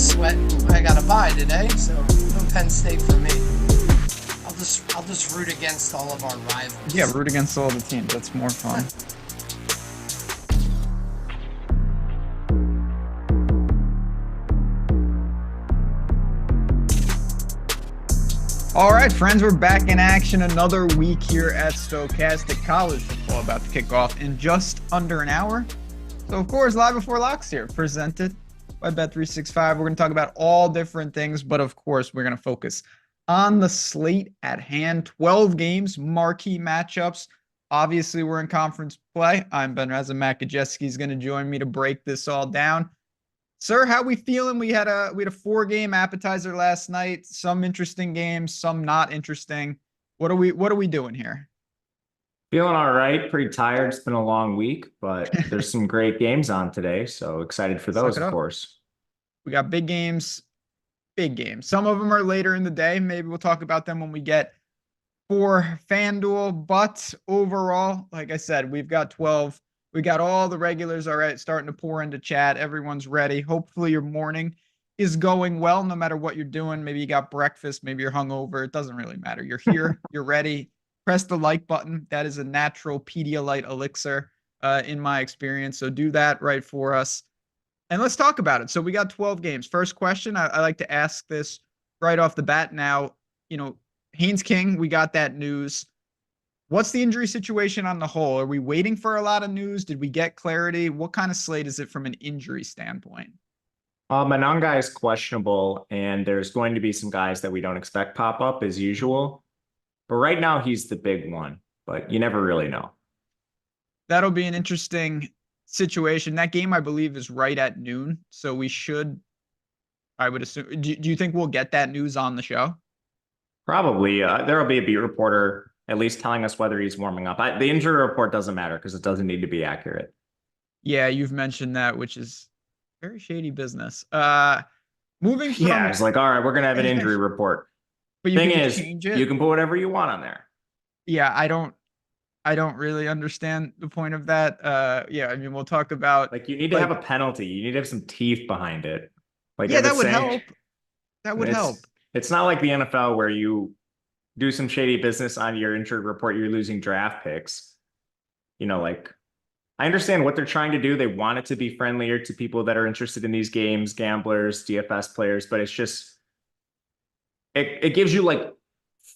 sweat who I gotta buy today, so no Penn State for me. I'll just root against all of our rivals. Yeah, root against all the teams. That's more fun. All right, friends, we're back in action. Another week here at Stokastic. College football about to kick off in just under an hour. So, of course, Live Before Locks here, presented by Bet365. We're going to talk about all different things, but of course, we're going to focus on the slate at hand. 12 games, marquee matchups. Obviously, we're in conference play. I'm Rasa and Matt Gajewski is going to join me to break this all down. Sir, how we feeling? We had a 4-game appetizer last night. Some interesting games, some not interesting. What are we doing here? Feeling all right. Pretty tired. It's been a long week, but there's some great games on today. So excited for those, of course. We got big games. Some of them are later in the day. Maybe we'll talk about them when we get for FanDuel. But overall, like I said, we've got 12. We got all the regulars, all right, starting to pour into chat. Everyone's ready. Hopefully your morning is going well, no matter what you're doing. Maybe you got breakfast. Maybe you're hungover. It doesn't really matter. You're here. You're ready. Press the like button. That is a natural Pedialyte elixir in my experience. So do that right for us. And let's talk about it. So we got 12 games. First question, I like to ask this right off the bat now. You know, Haynes King, we got that news. What's the injury situation on the whole? Are we waiting for a lot of news? Did we get clarity? What kind of slate is it from an injury standpoint? Mananga is questionable, and there's going to be some guys that we don't expect pop up as usual. But right now, he's the big one, but you never really know. That'll be an interesting situation. That game, I believe, is right at noon. So we should, I would assume, do you think we'll get that news on the show? Probably. There'll be a beat reporter at least telling us whether he's warming up. The injury report doesn't matter because it doesn't need to be accurate. Yeah, you've mentioned that, which is very shady business. Moving from... Yeah, it's like, all right, we're going to have an injury report. But Thing is, you can put whatever you want on there. Yeah, I don't really understand the point of that. Yeah, I mean, we'll talk about... Like, you need to have a penalty. You need to have some teeth behind it. Like, yeah, that would help. That would help. It's not like the NFL where you do some shady business on your injury report, you're losing draft picks. You know, like, I understand what they're trying to do. They want it to be friendlier to people that are interested in these games, gamblers, DFS players, but it's just, it gives you like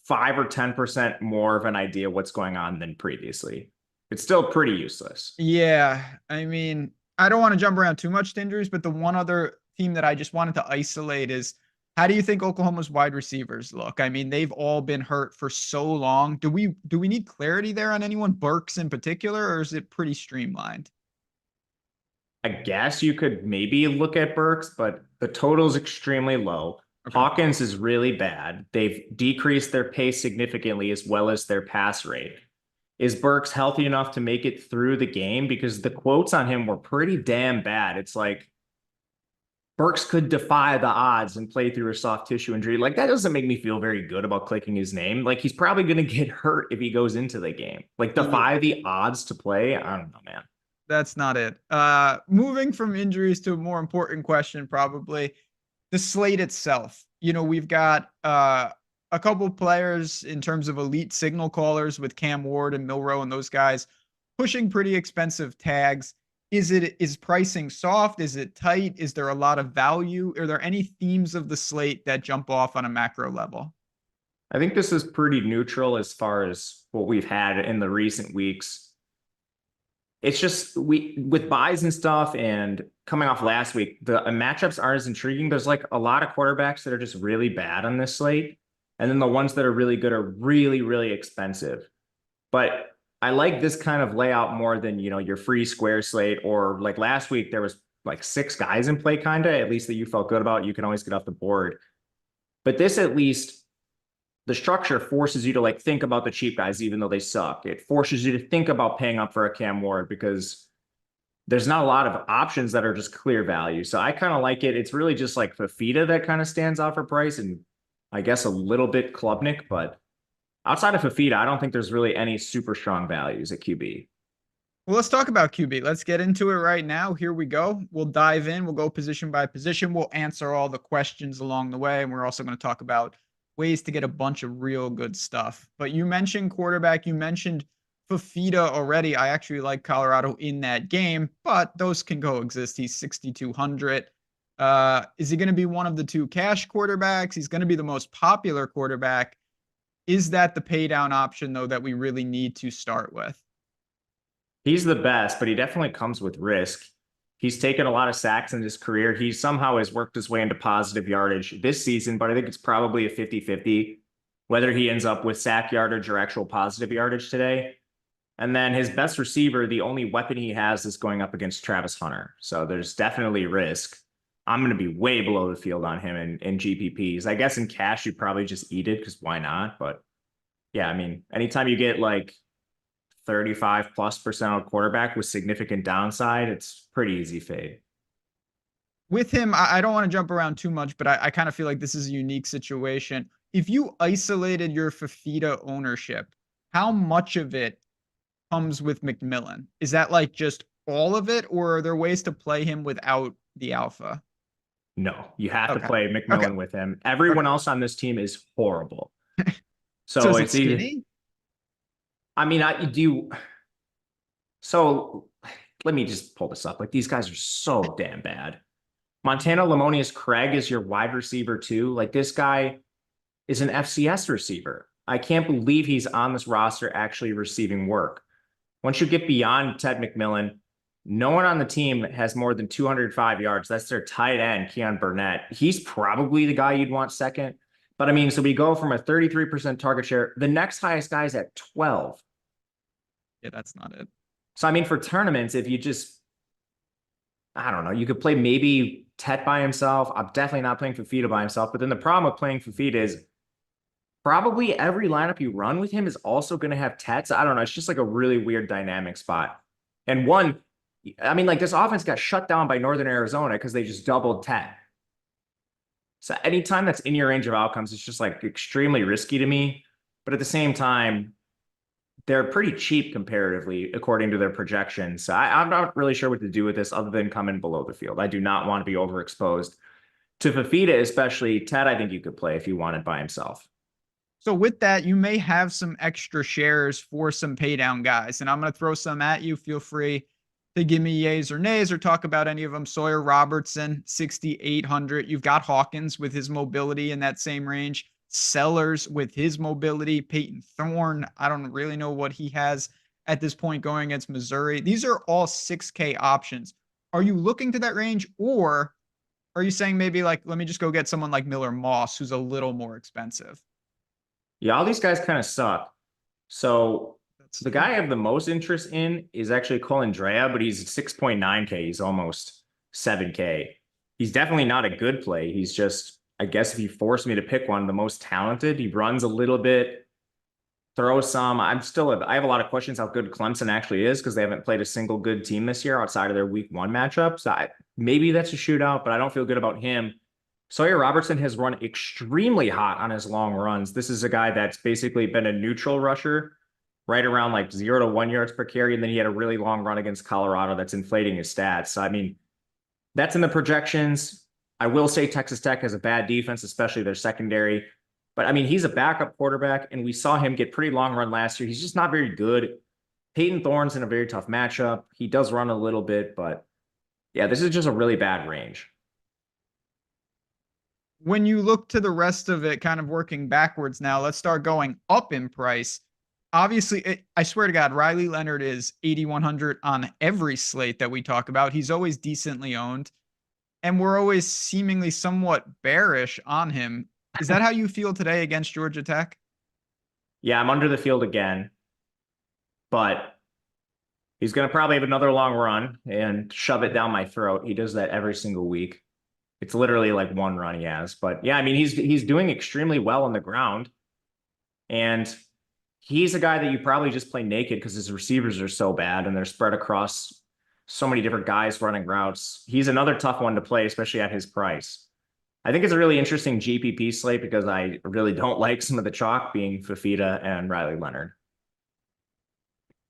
5 or 10% more of an idea what's going on than previously. It's still pretty useless. Yeah, I mean, I don't want to jump around too much to injuries, but the one other team that I just wanted to isolate is, how do you think Oklahoma's wide receivers look? I mean, they've all been hurt for so long. Do we need clarity there on anyone, Burks in particular, or is it pretty streamlined? I guess you could maybe look at Burks, but the total is extremely low. Okay. Hawkins is really bad. They've decreased their pace significantly as well as their pass rate. Is Burks healthy enough to make it through the game? Because the quotes on him were pretty damn bad. It's like, Burks could defy the odds and play through a soft tissue injury. Like, that doesn't make me feel very good about clicking his name. Like, he's probably going to get hurt if he goes into the game. Like, defy the odds to play? I don't know, man. That's not it. Moving from injuries to a more important question, probably, the slate itself. You know, we've got a couple players in terms of elite signal callers with Cam Ward and Milroe and those guys pushing pretty expensive tags. Is pricing soft? Is it tight? Is there a lot of value? Are there any themes of the slate that jump off on a macro level? I think this is pretty neutral as far as what we've had in the recent weeks. It's just with buys and stuff and coming off last week, the matchups aren't as intriguing. There's like a lot of quarterbacks that are just really bad on this slate. And then the ones that are really good are really, really expensive. But I like this kind of layout more than, you know, your free square slate, or like last week, there was like 6 guys in play, kind of, at least that you felt good about. You can always get off the board. But this, at least, the structure forces you to like think about the cheap guys, even though they suck. It forces you to think about paying up for a Cam Ward because there's not a lot of options that are just clear value. So I kind of like it. It's really just like Fafita that kind of stands out for price, and I guess a little bit Klubnik, but outside of Fafita, I don't think there's really any super strong values at QB. Well, let's talk about QB. Let's get into it right now. Here we go. We'll dive in. We'll go position by position. We'll answer all the questions along the way. And we're also going to talk about ways to get a bunch of real good stuff. But you mentioned quarterback. You mentioned Fafita already. I actually like Colorado in that game, but those can coexist. He's 6,200. Is he going to be one of the two cash quarterbacks? He's going to be the most popular quarterback. Is that the pay down option, though, that we really need to start with? He's the best, but he definitely comes with risk. He's taken a lot of sacks in his career. He somehow has worked his way into positive yardage this season, but I think it's probably a 50-50 whether he ends up with sack yardage or actual positive yardage today. And then his best receiver, the only weapon he has is going up against Travis Hunter. So there's definitely risk. I'm going to be way below the field on him in GPPs. I guess in cash, you probably just eat it because why not? But yeah, I mean, anytime you get like 35+% on quarterback with significant downside, it's pretty easy fade. With him, I don't want to jump around too much, but I kind of feel like this is a unique situation. If you isolated your Fafita ownership, how much of it comes with McMillan? Is that like just all of it, or are there ways to play him without the alpha? No, you have to play McMillan with him. Everyone else on this team is horrible. So it's skinny? I mean, so let me just pull this up. Like, these guys are so damn bad. Montana Lamonius Craig is your wide receiver too. Like, this guy is an FCS receiver. I can't believe he's on this roster actually receiving work. Once you get beyond Ted McMillan, no one on the team has more than 205 yards. That's their tight end, Keon Burnett. He's probably the guy you'd want second. But I mean, so we go from a 33% target share. The next highest guy is at 12. Yeah, that's not it. So, I mean, for tournaments, if you just, I don't know, you could play maybe Tet by himself. I'm definitely not playing Fafita by himself. But then the problem with playing Fafita is probably every lineup you run with him is also going to have Tets. I don't know. It's just like a really weird dynamic spot. And one, I mean, like, this offense got shut down by Northern Arizona because they just doubled Tet. So anytime that's in your range of outcomes, it's just like extremely risky to me. But at the same time, they're pretty cheap comparatively, according to their projections. So I'm not really sure what to do with this other than coming below the field. I do not want to be overexposed to Fafita, especially. Ted, I think you could play if you wanted by himself. So with that, you may have some extra shares for some pay down guys, and I'm going to throw some at you. Feel free to give me yays or nays or talk about any of them. Sawyer Robertson, 6,800. You've got Hawkins with his mobility in that same range. Sellers with his mobility. Peyton Thorne, I don't really know what he has at this point going against Missouri. These are all 6K options. Are you looking to that range, or are you saying maybe like, let me just go get someone like Miller Moss, who's a little more expensive? Yeah, all these guys kind of suck. So the guy I have the most interest in is actually Colin Drea, but he's 6.9K. He's almost 7K. He's definitely not a good play. He's just, I guess if you force me to pick one, the most talented. He runs a little bit, throws some. I have a lot of questions how good Clemson actually is because they haven't played a single good team this year outside of their week 1 matchup. So maybe that's a shootout, but I don't feel good about him. Sawyer Robertson has run extremely hot on his long runs. This is a guy that's basically been a neutral rusher, right around like 0 to 1 yards per carry. And then he had a really long run against Colorado that's inflating his stats. So, I mean, that's in the projections. I will say Texas Tech has a bad defense, especially their secondary. But I mean, he's a backup quarterback, and we saw him get pretty long run last year. He's just not very good. Peyton Thorne's in a very tough matchup. He does run a little bit, but yeah, this is just a really bad range. When you look to the rest of it, kind of working backwards now, let's start going up in price. Obviously, I swear to God, Riley Leonard is 8,100 on every slate that we talk about. He's always decently owned, and we're always seemingly somewhat bearish on him. Is that how you feel today against Georgia Tech? Yeah, I'm under the field again, but he's going to probably have another long run and shove it down my throat. He does that every single week. It's literally like one run he has. But yeah, I mean, he's doing extremely well on the ground. And he's a guy that you probably just play naked because his receivers are so bad and they're spread across so many different guys running routes. He's another tough one to play, especially at his price. I think it's a really interesting GPP slate because I really don't like some of the chalk being Fafita and Riley Leonard.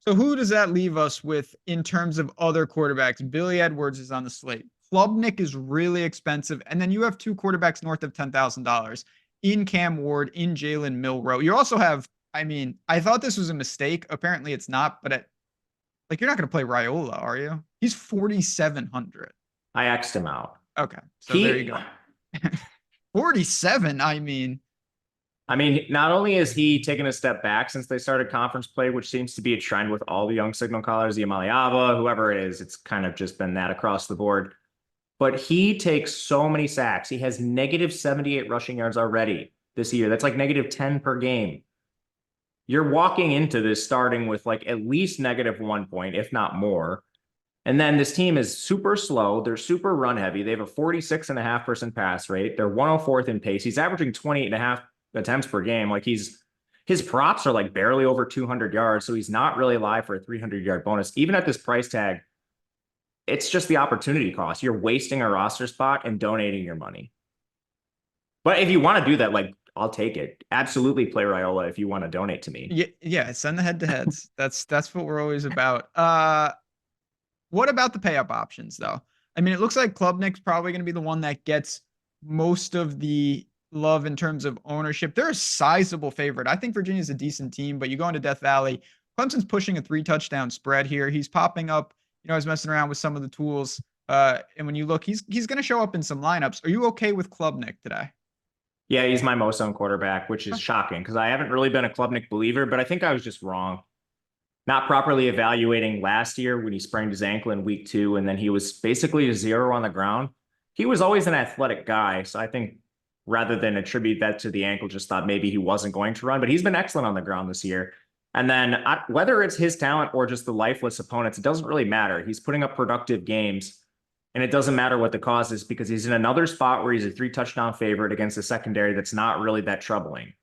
So who does that leave us with in terms of other quarterbacks? Billy Edwards is on the slate. Klubnik is really expensive. And then you have two quarterbacks north of $10,000 in Cam Ward, in Jalen Milroe. You also have, I mean, I thought this was a mistake. Apparently it's not, but you're not going to play Raiola, are you? He's 4,700. I X'd him out. Okay. So there you go. 47. I mean, not only is he taken a step back since they started conference play, which seems to be a trend with all the young signal callers, the Amaliava, whoever it is, it's kind of just been that across the board. But he takes so many sacks. He has negative 78 rushing yards already this year. That's like negative 10 per game. You're walking into this starting with like at least negative 1 point, if not more. And then this team is super slow. They're super run heavy. They have a 46.5% pass rate. They're 104th in pace. He's averaging 28.5 attempts per game. Like his props are like barely over 200 yards. So he's not really alive for a 300-yard bonus. Even at this price tag, it's just the opportunity cost. You're wasting a roster spot and donating your money. But if you want to do that, like, I'll take it. Absolutely play Raiola if you want to donate to me. Yeah, send the head-to-heads. That's what we're always about. What about the pay-up options, though? I mean, it looks like Klubnik's probably going to be the one that gets most of the love in terms of ownership. They're a sizable favorite. I think Virginia's a decent team, but you go into Death Valley. Clemson's pushing a 3-touchdown spread here. He's popping up. I was messing around with some of the tools. And when you look, he's going to show up in some lineups. Are you okay with Klubnik today? Yeah, he's my most owned quarterback, which is shocking because I haven't really been a Klubnik believer, but I think I was just wrong. Not properly evaluating last year when he sprained his ankle in week 2, and then he was basically a 0 on the ground. He was always an athletic guy, so I think rather than attribute that to the ankle, just thought maybe he wasn't going to run, but he's been excellent on the ground this year. And then whether it's his talent or just the lifeless opponents, it doesn't really matter. He's putting up productive games, and it doesn't matter what the cause is because he's in another spot where he's a 3-touchdown favorite against a secondary that's not really that troubling.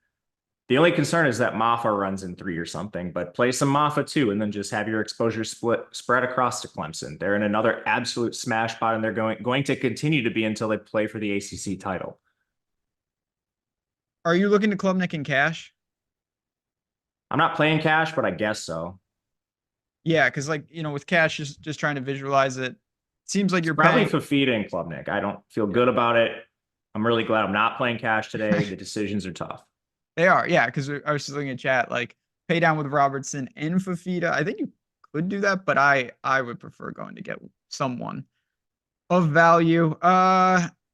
The only concern is that Maffa runs in 3 or something, but play some Maffa too, and then just have your exposure spread across to Clemson. They're in another absolute smash spot, and they're going to continue to be until they play for the ACC title. Are you looking to Klubnik in cash? I'm not playing cash, but I guess so. Yeah, because with cash, just trying to visualize it, seems like you're probably Fafita and Klubnik. I don't feel good about it. I'm really glad I'm not playing cash today. The decisions are tough. They are, yeah, because I was just looking at chat, like pay down with Robertson and Fafita. I think you could do that, but I would prefer going to get someone of value.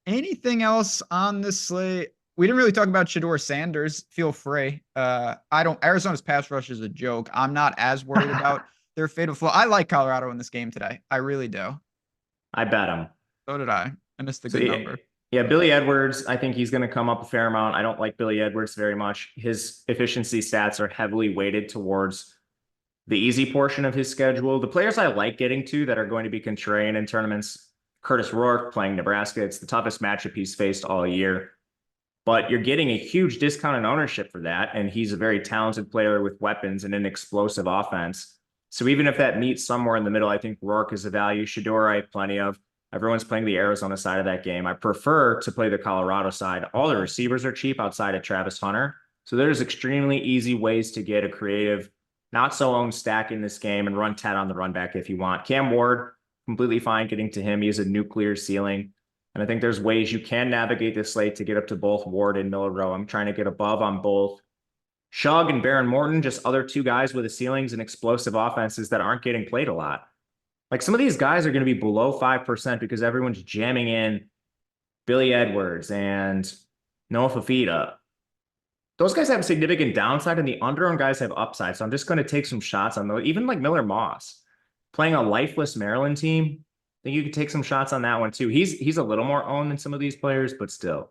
Anything else on this slate? We didn't really talk about Shedeur Sanders. Feel free. Arizona's pass rush is a joke. I'm not as worried about their fatal flaw. I like Colorado in this game today. I really do. I bet him. So did I. I missed a good number. Yeah, Billy Edwards, I think he's going to come up a fair amount. I don't like Billy Edwards very much. His efficiency stats are heavily weighted towards the easy portion of his schedule. The players I like getting to that are going to be contrarian in tournaments, Curtis Rourke playing Nebraska. It's the toughest matchup he's faced all year. But you're getting a huge discount in ownership for that, and he's a very talented player with weapons and an explosive offense. So even if that meets somewhere in the middle, I think Rourke is a value. Shedeur, I have plenty of. Everyone's playing the Arizona side of that game. I prefer to play the Colorado side. All the receivers are cheap outside of Travis Hunter. So there's extremely easy ways to get a creative, not so owned stack in this game and run Ted on the run back if you want. Cam Ward, completely fine getting to him. He has a nuclear ceiling. And I think there's ways you can navigate this slate to get up to both Ward and Milroe. I'm trying to get above on both. Shug and Baron Morton, just other 2 guys with the ceilings and explosive offenses that aren't getting played a lot. Like some of these guys are going to be below 5% because everyone's jamming in Billy Edwards and Noah Fafita. Those guys have significant downside and the under-owned guys have upside. So I'm just going to take some shots on those. Even like Miller Moss playing a lifeless Maryland team. I think you could take some shots on that one too. He's a little more owned than some of these players, but still.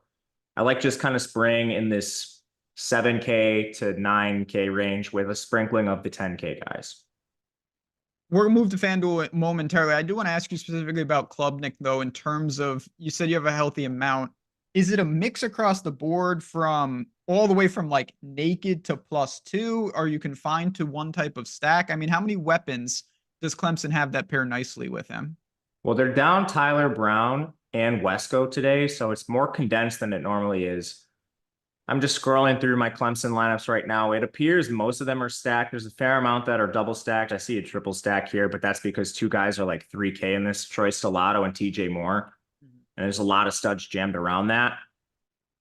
I like just kind of spraying in this 7K to 9K range with a sprinkling of the 10K guys. We're going to move to FanDuel momentarily. I do want to ask you specifically about Klubnik, though, in terms of, you said you have a healthy amount. Is it a mix across the board from all the way from like naked to +2? Are you confined to one type of stack? I mean, how many weapons does Clemson have that pair nicely with him? Well, they're down Tyler Brown and Wesco today, so it's more condensed than it normally is. I'm just scrolling through my Clemson lineups right now. It appears most of them are stacked. There's a fair amount that are double stacked. I see a triple stack here, but that's because two guys are like 3K in this, Troy Stellato and TJ Moore. And there's a lot of studs jammed around that.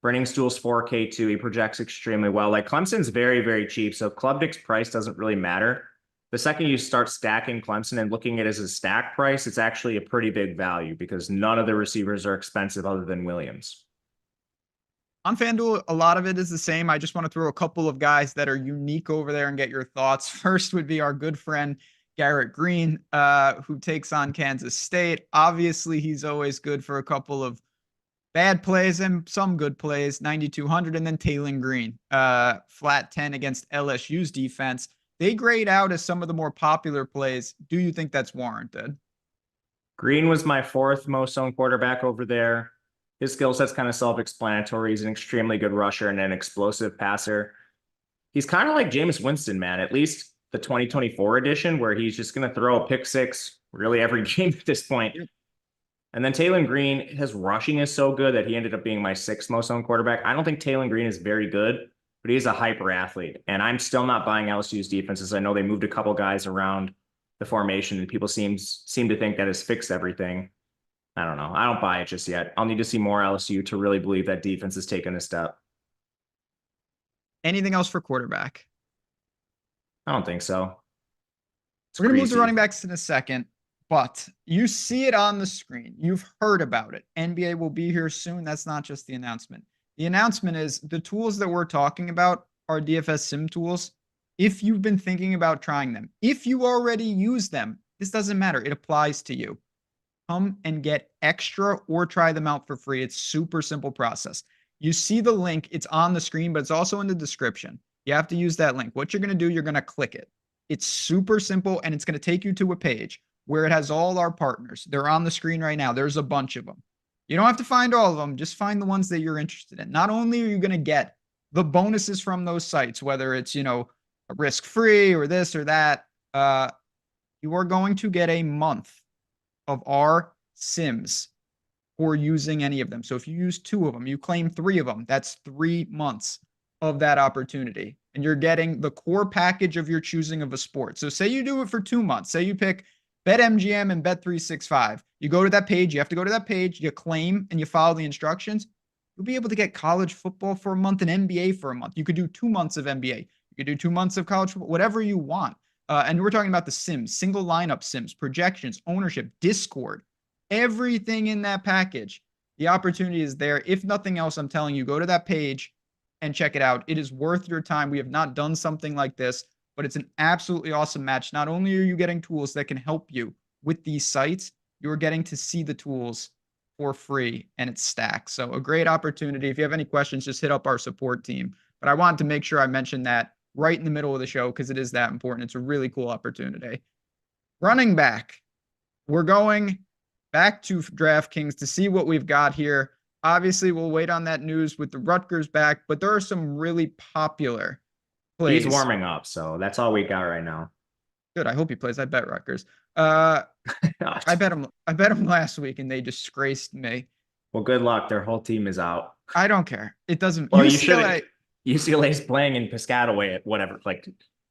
Brenning Stool's 4K too. He projects extremely well. Like Clemson's very, very cheap. So Club Dick's price doesn't really matter. The second you start stacking Clemson and looking at it as a stack price, it's actually a pretty big value because none of the receivers are expensive other than Williams. On FanDuel, a lot of it is the same. I just want to throw a couple of guys that are unique over there and get your thoughts. First would be our good friend Garrett Green, who takes on Kansas State. Obviously, he's always good for a couple of bad plays and some good plays, 9,200. And then Taylon Green, flat 10 against LSU's defense. They grade out as some of the more popular plays. Do you think that's warranted? Green was my fourth most owned quarterback over there. His skill set's kind of self-explanatory. He's an extremely good rusher and an explosive passer. He's kind of like Jameis Winston, man, at least the 2024 edition, where he's just going to throw a pick six really every game at this point. And then Taylon Green, his rushing is so good that he ended up being my sixth most owned quarterback. I don't think Taylon Green is very good, but he's a hyper athlete. And I'm still not buying LSU's defenses. I know they moved a couple guys around the formation and people seem to think that has fixed everything. I don't know. I don't buy it just yet. I'll need to see more LSU to really believe that defense has taken a step. Anything else for quarterback? I don't think so. We're going to move to running backs in a second, but you see it on the screen. You've heard about it. NBA will be here soon. That's not just the announcement. The announcement is the tools that we're talking about are DFS sim tools. If you've been thinking about trying them, if you already use them, this doesn't matter. It applies to you. Come and get extra or try them out for free. It's super simple process. You see the link. It's on the screen, but it's also in the description. You have to use that link. What you're going to do, you're going to click it. It's super simple, and it's going to take you to a page where it has all our partners. They're on the screen right now. There's a bunch of them. You don't have to find all of them. Just find the ones that you're interested in. Not only are you going to get the bonuses from those sites, whether it's, risk-free or this or that, you are going to get a month of our sims for using any of them. So if you use 2 of them, you claim 3 of them, that's 3 months of that opportunity. And you're getting the core package of your choosing of a sport. So say you do it for 2 months. Say you pick BetMGM and Bet365. You go to that page. You have to go to that page. You claim and you follow the instructions. You'll be able to get college football for a month and NBA for a month. You could do 2 months of NBA. You could do 2 months of college football, whatever you want. And we're talking about the sims, single lineup sims, projections, ownership, Discord, everything in that package. The opportunity is there. If nothing else, I'm telling you, go to that page and check it out. It is worth your time. We have not done something like this, but it's an absolutely awesome match. Not only are you getting tools that can help you with these sites, you're getting to see the tools for free, and it's stacked. So a great opportunity. If you have any questions, just hit up our support team. But I wanted to make sure I mentioned that right in the middle of the show because it is that important. It's a really cool opportunity. Running back. We're going back to DraftKings to see what we've got here. Obviously, we'll wait on that news with the Rutgers back, but there are some really popular plays. He's warming up, so that's all we got right now. Good. I hope he plays. I bet Rutgers. I bet him last week, and they disgraced me. Well, good luck. Their whole team is out. I don't care. It doesn't. Well, UCLA's playing in Piscataway at whatever, 5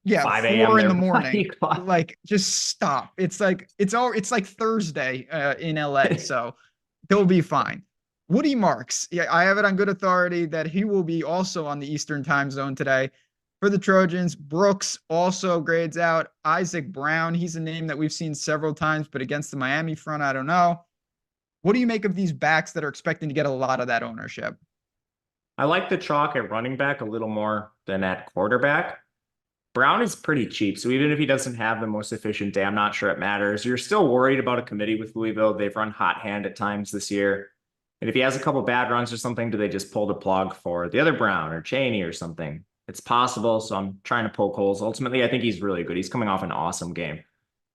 a.m. 4 in the morning. Just stop. It's like Thursday in LA, so they'll be fine. Woody Marks. Yeah, I have it on good authority that he will be also on the Eastern time zone today for the Trojans. Brooks also grades out. Isaac Brown. He's a name that we've seen several times, but against the Miami front, I don't know. What do you make of these backs that are expecting to get a lot of that ownership? I like the chalk at running back a little more than at quarterback. Brown is pretty cheap, so even if he doesn't have the most efficient day, I'm not sure it matters. You're still worried about a committee with Louisville. They've run hot hand at times this year. And if he has a couple bad runs or something, do they just pull the plug for the other Brown or Chaney or something? It's possible, so I'm trying to poke holes. Ultimately, I think he's really good. He's coming off an awesome game.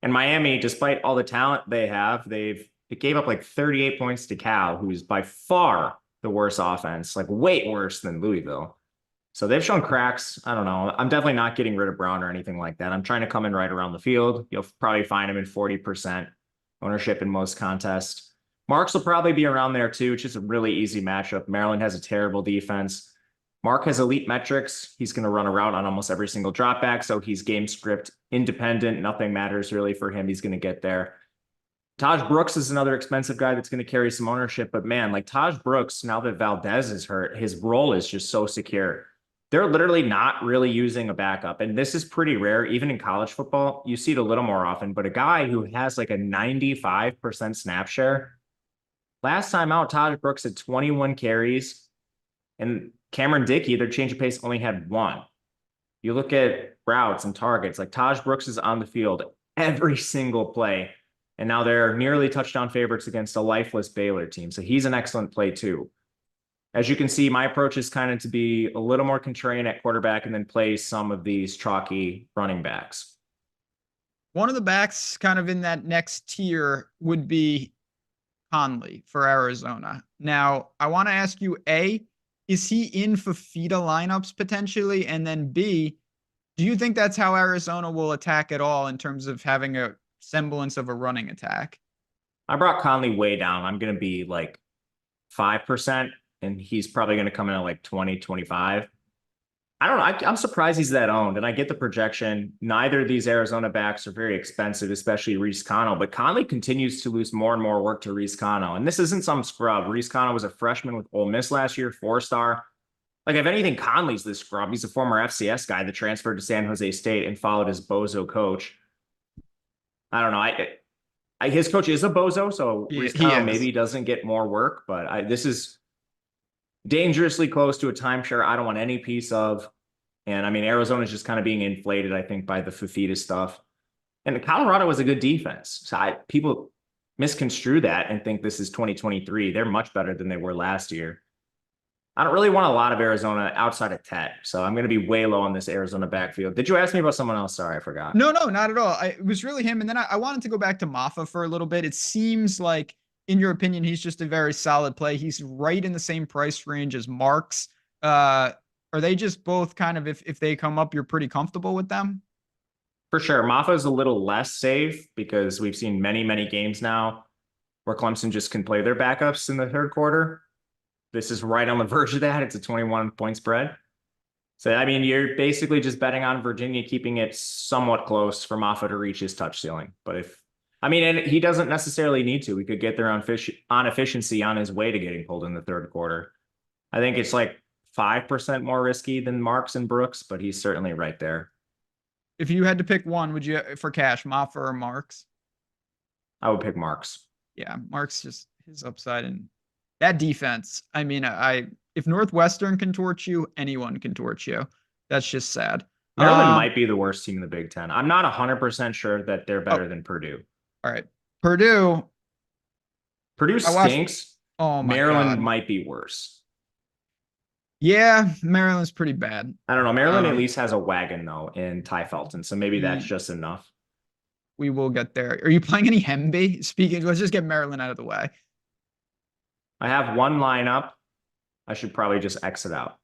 And Miami, despite all the talent they have, it gave up 38 points to Cal, who's by far the worst offense, way worse than Louisville. So they've shown cracks. I don't know. I'm definitely not getting rid of Brown or anything like that. I'm trying to come in right around the field. You'll probably find him in 40% ownership in most contests. Marks will probably be around there too. It's just a really easy matchup. Maryland has a terrible defense. Mark has elite metrics. He's going to run a route on almost every single drop back. So he's game script independent. Nothing matters really for him. He's going to get there. Taj Brooks is another expensive guy that's going to carry some ownership. But man, like Taj Brooks, now that Valdez is hurt, his role is just so secure. They're literally not really using a backup. And this is pretty rare. Even in college football, you see it a little more often. But a guy who has like a 95% snap share. Last time out, Taj Brooks had 21 carries. And Cameron Dickey, their change of pace, only had 1. You look at routes and targets, like Taj Brooks is on the field every single play. And now they're nearly touchdown favorites against a lifeless Baylor team. So he's an excellent play too. As you can see, my approach is kind of to be a little more contrarian at quarterback and then play some of these chalky running backs. One of the backs kind of in that next tier would be Conley for Arizona. Now, I want to ask you, A, is he in Fafita lineups potentially? And then B, do you think that's how Arizona will attack at all in terms of having a semblance of a running attack? I brought Conley way down. I'm going to be like 5%, and he's probably going to come in at like 20, 25. I don't know. I'm surprised he's that owned, and I get the projection. Neither of these Arizona backs are very expensive, especially Reese Cano, but Conley continues to lose more and more work to Reese Cano. And this isn't some scrub. Reese Cano was a freshman with Ole Miss last year, 4-star. Like, if anything, Conley's this scrub. He's a former FCS guy that transferred to San Jose State and followed his bozo coach. I don't know. His coach is a bozo, so Reese Cano maybe doesn't get more work, but this is dangerously close to a timeshare I don't want any piece of. And I mean, Arizona's just kind of being inflated, I think, by the Fafita stuff. And Colorado was a good defense. So people misconstrue that and think this is 2023. They're much better than they were last year. I don't really want a lot of Arizona outside of Tet. So I'm going to be way low on this Arizona backfield. Did you ask me about someone else? Sorry, I forgot. No, not at all. It was really him. And then I wanted to go back to Maffa for a little bit. It seems like, in your opinion, he's just a very solid play. He's right in the same price range as Marks. Are they just both kind of, if they come up, you're pretty comfortable with them? For sure. Maffa is a little less safe because we've seen many, many games now where Clemson just can play their backups in the third quarter. This is right on the verge of that. It's a 21-point spread. So, I mean, you're basically just betting on Virginia keeping it somewhat close for Maffa to reach his touch ceiling. But and he doesn't necessarily need to. We could get there on efficiency on his way to getting pulled in the third quarter. I think it's like 5% more risky than Marks and Brooks, but he's certainly right there. If you had to pick one, would you, for cash, Maffa or Marks? I would pick Marks. Yeah, Marks, just his upside and that defense. I mean, if Northwestern can torch you, anyone can torch you. That's just sad. Maryland might be the worst team in the Big Ten. I'm not 100% sure that they're better than Purdue. All right. Purdue stinks. Oh my Maryland God. might be worse. Yeah, Maryland's pretty bad. I don't know. Maryland at least has a wagon, though, in Ty Felton. So maybe that's just enough. We will get there. Are you playing any Hemby? Speaking, let's just get Maryland out of the way. I have one lineup. I should probably just exit out.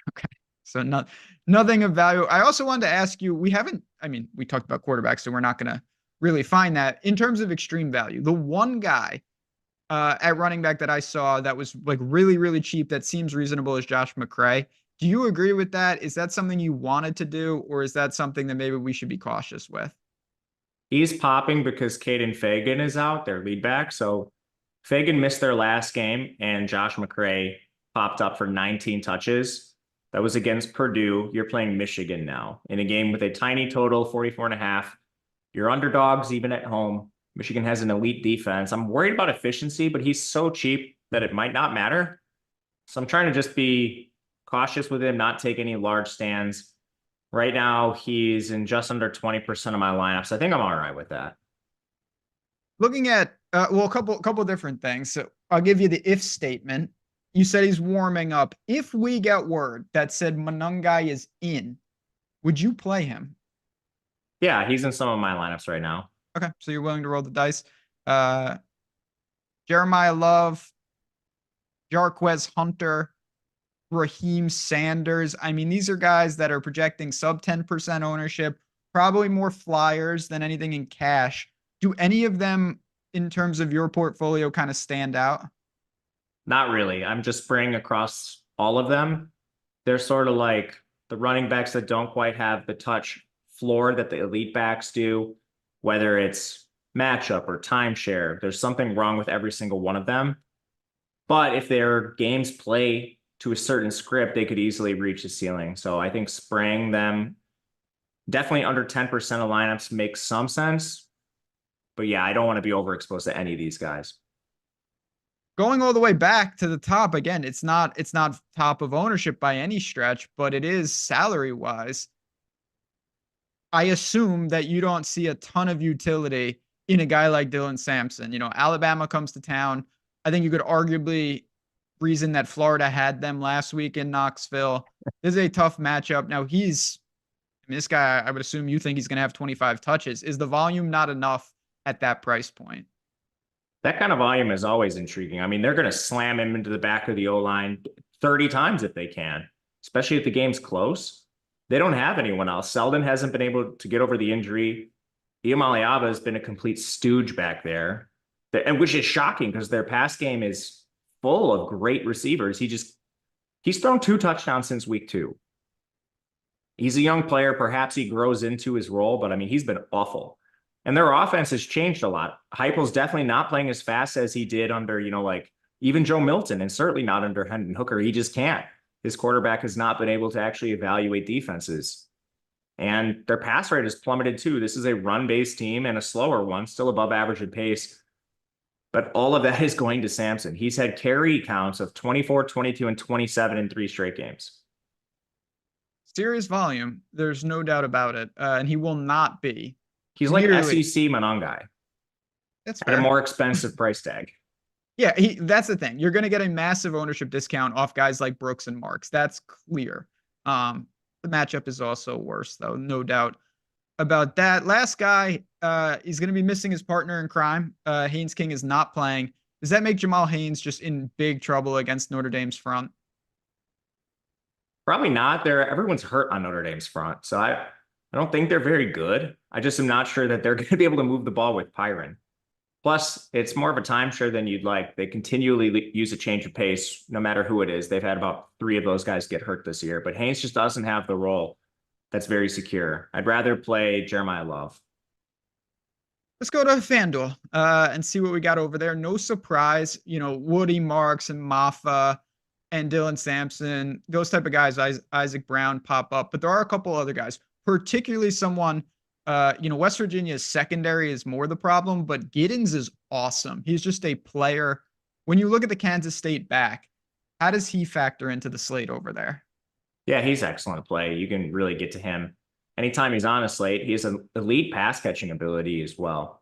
Okay. So nothing of value. I also wanted to ask you, we talked about quarterbacks, so we're not going to really find that. In terms of extreme value, the one guy at running back that I saw that was like really, really cheap that seems reasonable is Josh McCray. Do you agree with that? Is that something you wanted to do, or is that something that maybe we should be cautious with? He's popping because Caden Fagan is out, their lead back. So Fagan missed their last game, and Josh McCray popped up for 19 touches. That was against Purdue. You're playing Michigan now in a game with a tiny total, 44.5. You're underdogs even at home. Michigan has an elite defense. I'm worried about efficiency, but he's so cheap that it might not matter. So I'm trying to just be cautious with him, not take any large stands. Right now, he's in just under 20% of my lineups. I think I'm all right with that. Looking at, a couple different things. So I'll give you the if statement. You said he's warming up. If we get word that said Monangai is in, would you play him? Yeah, he's in some of my lineups right now. Okay, so you're willing to roll the dice. Jeremiah Love, Jarquez Hunter, Raheem Sanders. I mean, these are guys that are projecting sub 10% ownership, probably more flyers than anything in cash. Do any of them, in terms of your portfolio, kind of stand out? Not really. I'm just spraying across all of them. They're sort of like the running backs that don't quite have the touch floor that the elite backs do, whether it's matchup or timeshare. There's something wrong with every single one of them. But if their games play to a certain script, they could easily reach the ceiling. So I think spraying them definitely under 10% of lineups makes some sense. But yeah, I don't want to be overexposed to any of these guys. Going all the way back to the top again, it's not top of ownership by any stretch, but it is salary wise. I assume that you don't see a ton of utility in a guy like Dylan Sampson. You know, Alabama comes to town. I think you could arguably reason that Florida had them last week in Knoxville. This is a tough matchup. Now this guy, I would assume you think he's going to have 25 touches. Is the volume not enough at that price point? That kind of volume is always intriguing. I mean, they're going to slam him into the back of the O-line 30 times if they can, especially if the game's close. They don't have anyone else. Selden hasn't been able to get over the injury. Iamaleava has been a complete stooge back there, and which is shocking because their pass game is full of great receivers. He's thrown 2 touchdowns since week 2. He's a young player. Perhaps he grows into his role, but I mean, he's been awful. And their offense has changed a lot. Heupel's definitely not playing as fast as he did under, like even Joe Milton, and certainly not under Hendon Hooker. He just can't. His quarterback has not been able to actually evaluate defenses. And their pass rate has plummeted too. This is a run-based team and a slower one, still above average in pace. But all of that is going to Sampson. He's had carry counts of 24, 22, and 27 in 3 straight games. Serious volume. There's no doubt about it. And he will not be. He's like SEC Monangai. That's fair. At a more expensive price tag. Yeah, that's the thing. You're going to get a massive ownership discount off guys like Brooks and Marks. That's clear. The matchup is also worse, though. No doubt about that. Last guy, he's going to be missing his partner in crime. Haynes King is not playing. Does that make Jamal Haynes just in big trouble against Notre Dame's front? Probably not. Everyone's hurt on Notre Dame's front. So I don't think they're very good. I just am not sure that they're going to be able to move the ball with Pyron. Plus, it's more of a timeshare than you'd like. They continually use a change of pace, no matter who it is. They've had about 3 of those guys get hurt this year, but Haynes just doesn't have the role that's very secure. I'd rather play Jeremiah Love. Let's go to FanDuel and see what we got over there. No surprise, Woody Marks and Maffa and Dylan Sampson, those type of guys, Isaac Brown pop up, but there are a couple other guys, particularly someone, West Virginia's secondary is more the problem, but Giddens is awesome. He's just a player. When you look at the Kansas State back, how does he factor into the slate over there? Yeah, he's excellent play. You can really get to him. Anytime he's on a slate, he has an elite pass catching ability as well.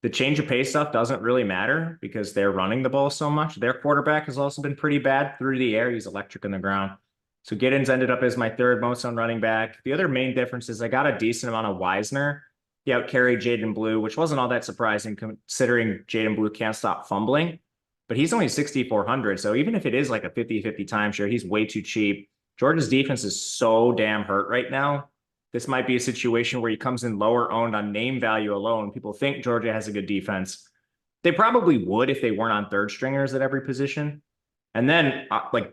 The change of pace stuff doesn't really matter because they're running the ball so much. Their quarterback has also been pretty bad through the air. He's electric on the ground. So Giddens ended up as my 3rd most on running back. The other main difference is I got a decent amount of Wisner. He outcarried Jaden Blue, which wasn't all that surprising considering Jaden Blue can't stop fumbling. But he's only 6,400. So even if it is like a 50-50 timeshare, he's way too cheap. Georgia's defense is so damn hurt right now. This might be a situation where he comes in lower owned on name value alone. People think Georgia has a good defense. They probably would if they weren't on 3rd stringers at every position. And then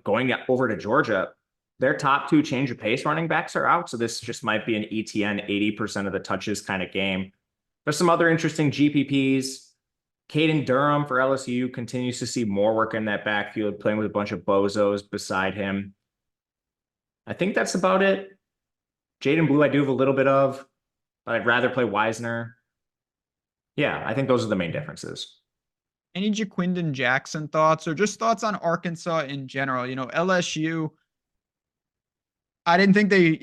going over to Georgia, their top 2 change of pace running backs are out. So this just might be an ETN 80% of the touches kind of game. There's some other interesting GPPs. Caden Durham for LSU continues to see more work in that backfield, playing with a bunch of bozos beside him. I think that's about it. Jaden Blue, I do have a little bit of, but I'd rather play Wisner. Yeah, I think those are the main differences. Any Jaquindon Jackson thoughts or just thoughts on Arkansas in general? LSU, I didn't think they,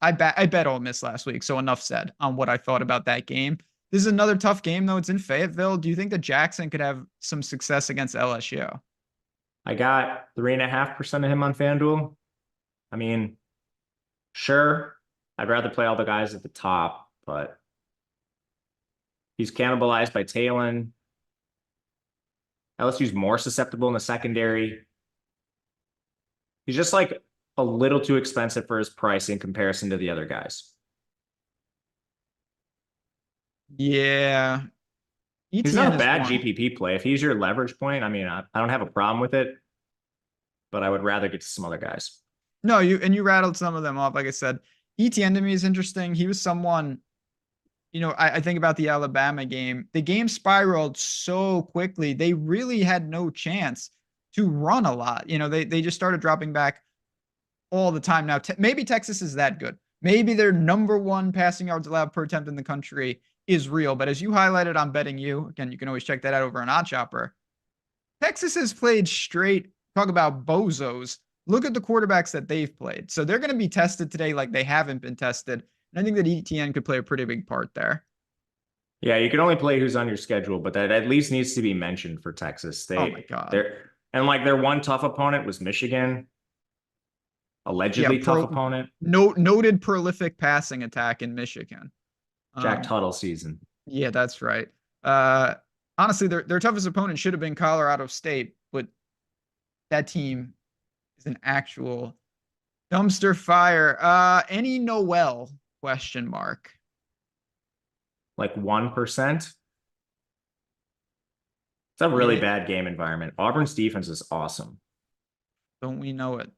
I bet Ole Miss last week. So enough said on what I thought about that game. This is another tough game though. It's in Fayetteville. Do you think that Jackson could have some success against LSU? I got 3.5% of him on FanDuel. I mean, sure. I'd rather play all the guys at the top, but he's cannibalized by Talon. LSU's more susceptible in the secondary. He's just like a little too expensive for his price in comparison to the other guys. Yeah. He's not a bad GPP play. If he's your leverage point, I mean, I don't have a problem with it, but I would rather get to some other guys. No, you rattled some of them off. Like I said, ETN to me is interesting. He was someone, I think about the Alabama game. The game spiraled so quickly. They really had no chance to run a lot. They just started dropping back all the time. Now, maybe Texas is that good. Maybe their number one passing yards allowed per attempt in the country is real. But as you highlighted on Betting You, again, you can always check that out over on OddsShopper. Texas has played straight. Talk about bozos. Look at the quarterbacks that they've played. So they're going to be tested today like they haven't been tested. And I think that ETN could play a pretty big part there. Yeah, you can only play who's on your schedule, but that at least needs to be mentioned for Texas. Oh my God. Their one tough opponent was Michigan. Allegedly tough opponent. Noted prolific passing attack in Michigan. Jack Tuttle season. Yeah, that's right. Honestly, their toughest opponent should have been Colorado State, but that team is an actual dumpster fire. Any Noel ? Like 1%. It's a really bad game environment. Auburn's defense is awesome. Don't we know it?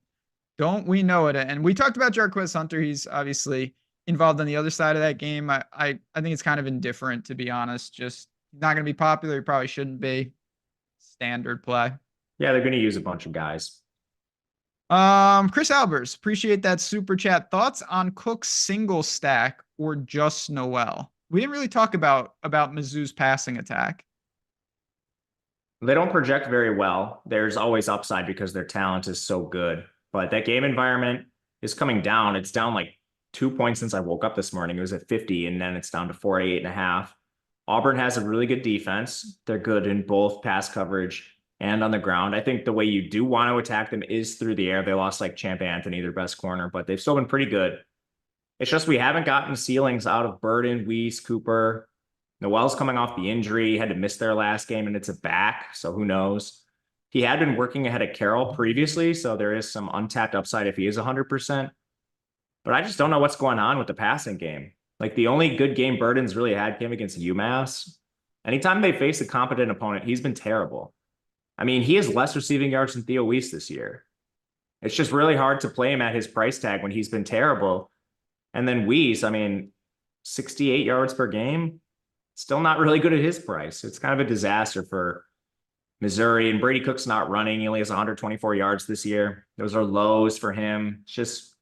Don't we know it? And we talked about Jarquez Hunter. He's obviously involved on the other side of that game. I think it's kind of indifferent, to be honest. Just not going to be popular. He probably shouldn't be. Standard play. Yeah, they're going to use a bunch of guys. Chris Albers, appreciate that super chat. Thoughts on Cook's single stack or just Noel? We didn't really talk about Mizzou's passing attack. They don't project very well. There's always upside because their talent is so good. But that game environment is coming down. It's down like 2 points since I woke up this morning. It was at 50, and then it's down to 48.5. Auburn has a really good defense. They're good in both pass coverage and on the ground. I think the way you do want to attack them is through the air. They lost like Champ Anthony, their best corner, but they've still been pretty good. It's just we haven't gotten ceilings out of Burden, Weiss, Cooper. Noel's coming off the injury. He had to miss their last game, and it's a back, so who knows? He had been working ahead of Carroll previously, so there is some untapped upside if he is 100%. But I just don't know what's going on with the passing game. Like, the only good game Burden's really had came against UMass. Anytime they face a competent opponent, he's been terrible. I mean, he has less receiving yards than Theo Weiss this year. It's just really hard to play him at his price tag when he's been terrible. And then Weiss, 68 yards per game, still not really good at his price. It's kind of a disaster for Missouri, and Brady Cook's not running. He only has 124 yards this year. Those are lows for him. It's just,